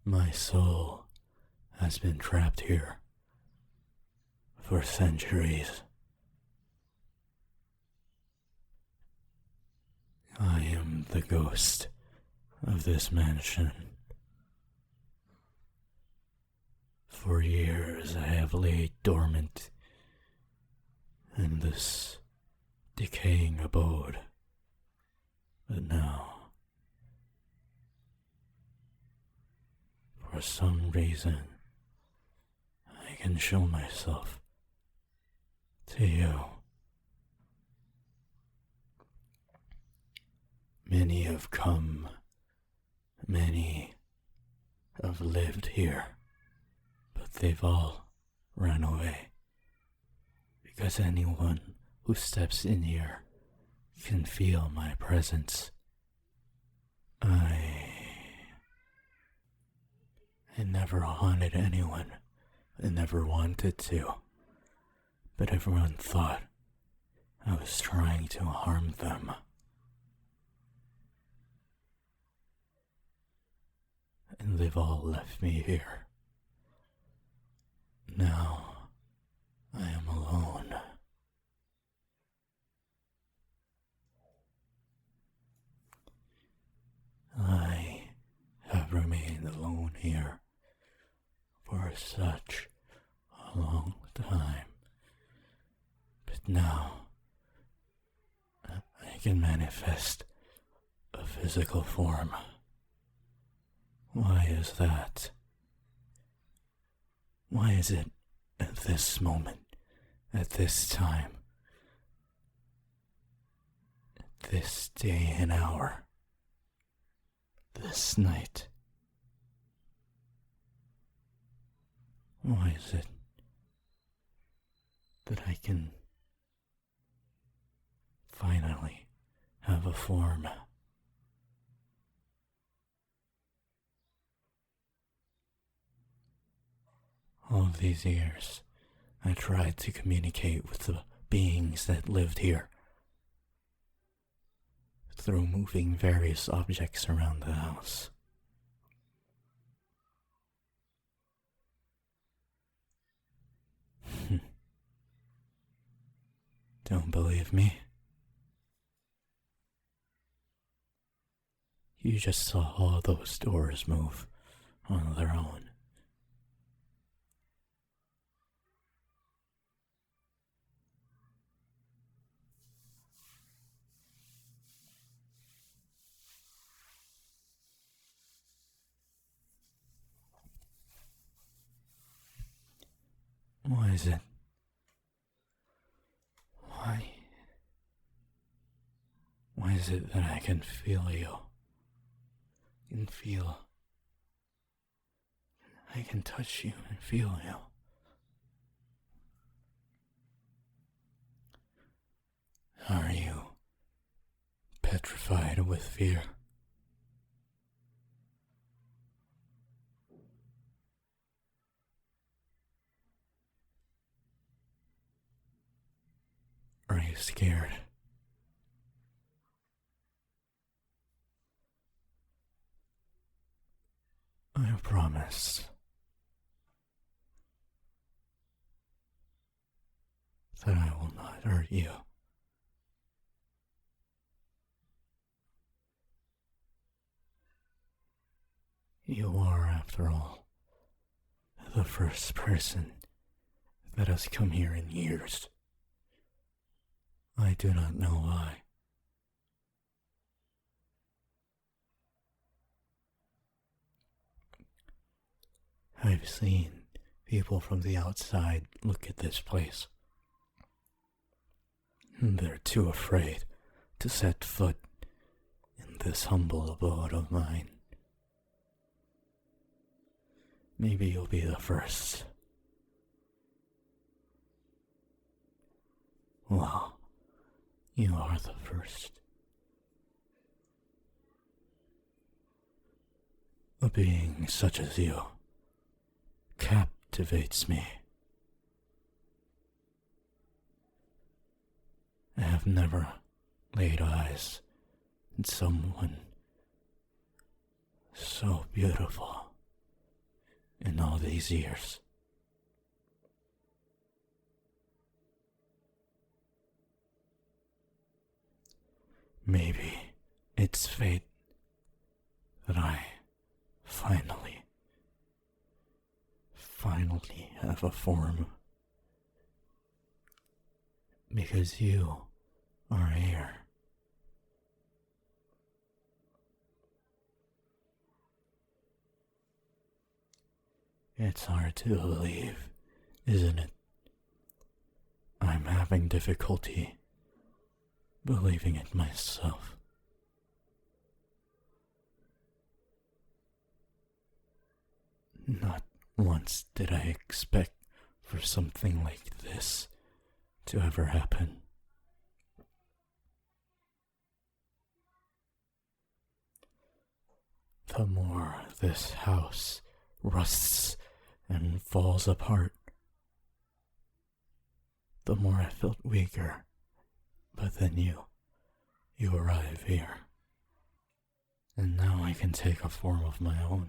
My soul has been trapped here for centuries. I am the ghost of this mansion. For years I have laid dormant in this decaying abode, but now, for some reason, I can show myself to you. Many have come, many have lived here, but they've all run away, because anyone who steps in here can feel my presence. I never haunted anyone. I never wanted to. But everyone thought I was trying to harm them. And they've all left me here. Now I am alone. I have remained alone here for such a long time, but now I can manifest a physical form. Why is that? Why is it at this moment, at this time, at this day and hour, this night? Why is it that I can finally have a form? All these years, I tried to communicate with the beings that lived here through moving various objects around the house. Don't believe me? You just saw all those doors move on their own. Why is it? Why is it that I can feel you? I can touch you and feel you. Are you petrified with fear? Are you scared? I promise that I will not hurt you. You are, after all, the first person that has come here in years. I do not know why. I've seen people from the outside look at this place. They're too afraid to set foot in this humble abode of mine. Maybe you'll be the first. Well, you are the first. A being such as you captivates me. I have never laid eyes on someone so beautiful in all these years. Maybe it's fate that I finally have a form. Because you are here. It's hard to believe, isn't it? I'm having difficulty believing it myself. Not once did I expect for something like this to ever happen. The more this house rusts and falls apart, the more I felt weaker. But then you arrive here. And now I can take a form of my own.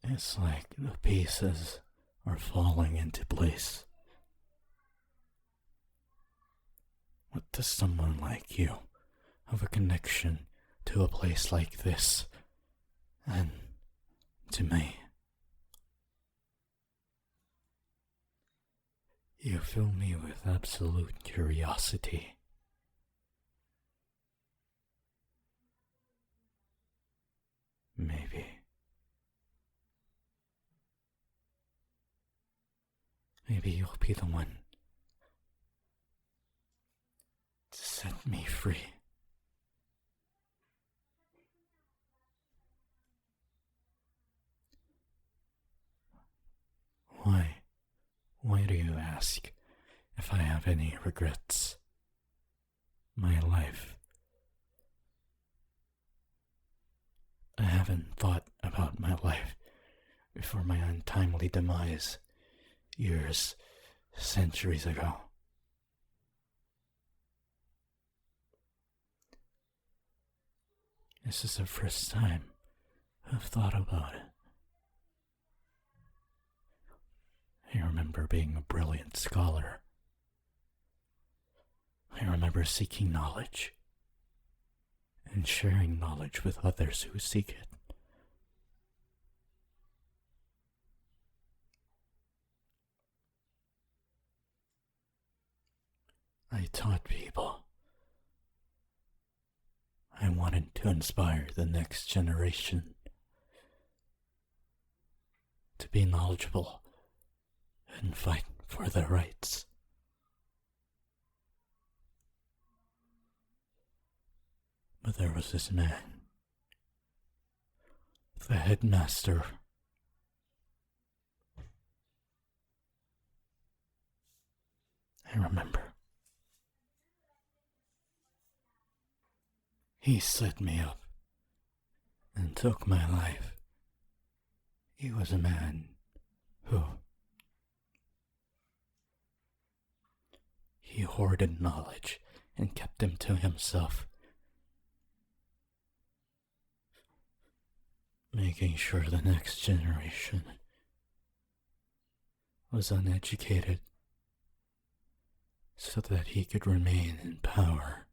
It's like the pieces are falling into place. What does someone like you have a connection to a place like this and to me? You fill me with absolute curiosity. Maybe you'll be the one to set me free. Why do you ask if I have any regrets? My life. I haven't thought about my life before my untimely demise years, centuries ago. This is the first time I've thought about it. I remember being a brilliant scholar. I remember seeking knowledge and sharing knowledge with others who seek it. I taught people. I wanted to inspire the next generation to be knowledgeable and fight for their rights. But there was this man, the headmaster. I remember. He set me up and took my life. He was a man who he hoarded knowledge and kept them to himself, making sure the next generation was uneducated so that he could remain in power.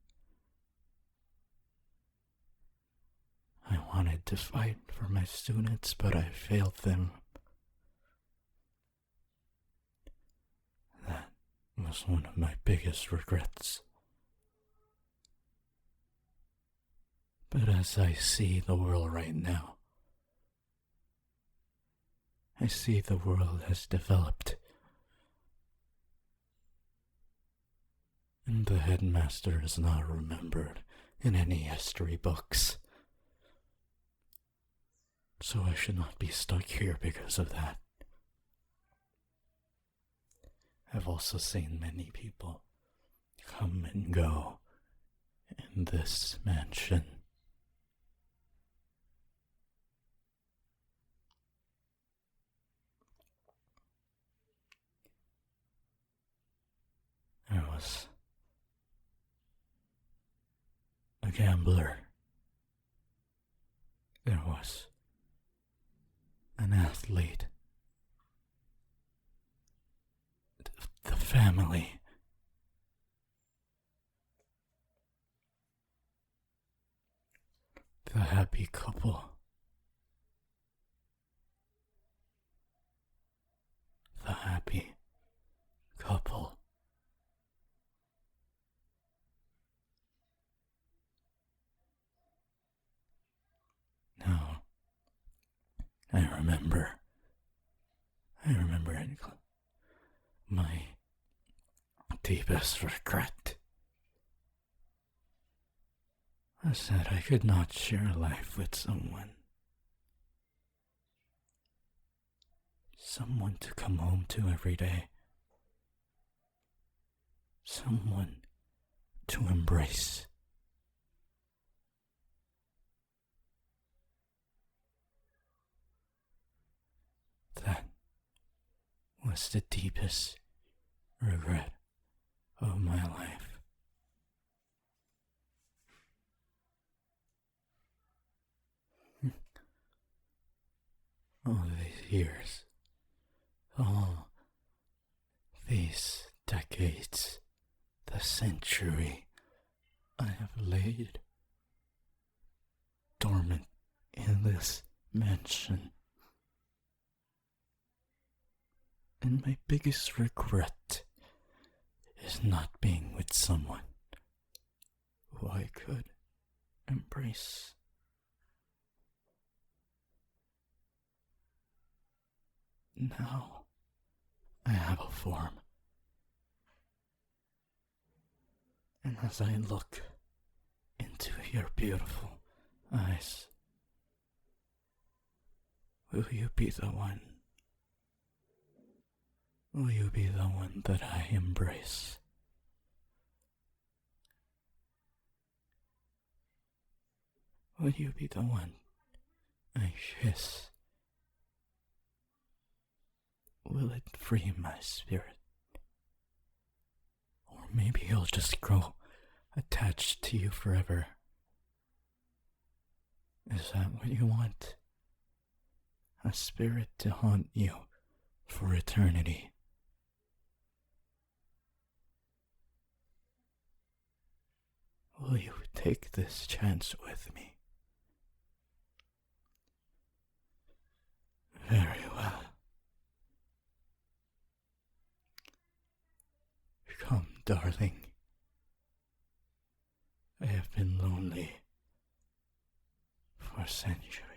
I wanted to fight for my students, but I failed them. That was one of my biggest regrets. But as I see the world right now, I see the world has developed, and the headmaster is not remembered in any history books. So I should not be stuck here because of that. I've also seen many people come and go in this mansion. I was a gambler. There was an athlete. The family. The happy couple. The happy couple. Now, I remember it. My deepest regret was that I could not share life with someone. Someone to come home to every day. Someone to embrace. That was the deepest regret of my life. All these years, all these decades, the century I have laid dormant in this mansion. And my biggest regret is not being with someone who I could embrace. Now I have a form. And as I look into your beautiful eyes, will you be the one? Will you be the one that I embrace? Will you be the one I kiss? Will it free my spirit? Or maybe I'll just grow attached to you forever. Is that what you want? A spirit to haunt you for eternity? Will you take this chance with me? Very well. Come, darling. I have been lonely for centuries.